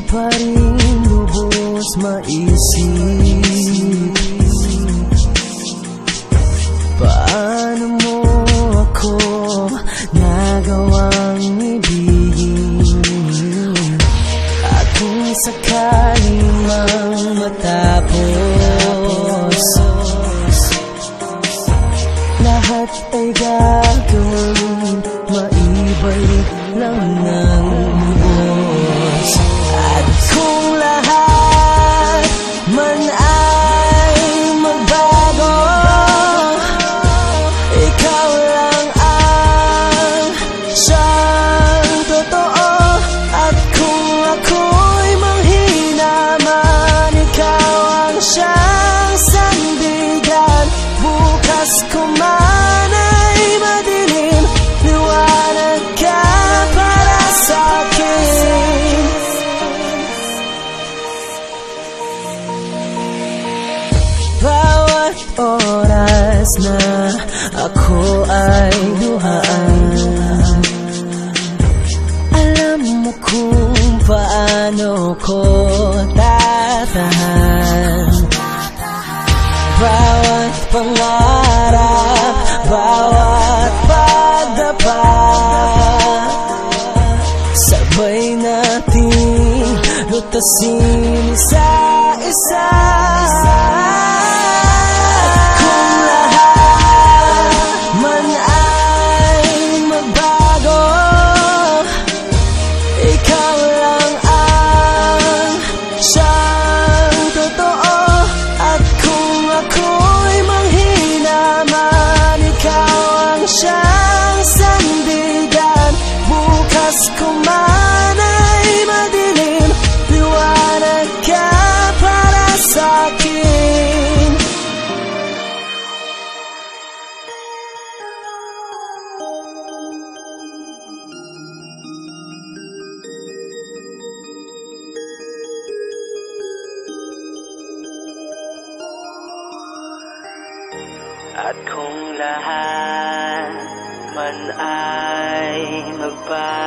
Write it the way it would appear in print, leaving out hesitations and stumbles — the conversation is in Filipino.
pa rin lubos maisip. Paano mo ako nagawang ibigin? At kung sakali mang matapos, lahat ay gagawin, maibalik lang ng lubos. At kung lahat man ay magbago, ikaw lang ang siyang totoo. At kung ako'y manghina man, ikaw ang siyang sandigan. Bukas ko man ay madilim, liwanag ka para sa'kin. Bawat oras na ako ay duhaan, alam mo kung paano ko tatahan. Bawat pangarap, bawat pagdapa, sabay nating lutasin isa-isa. Siyang sandigan, bukas ko man ay madilim, liwanag ka para sa'kin. At kung lahat man ay magbago,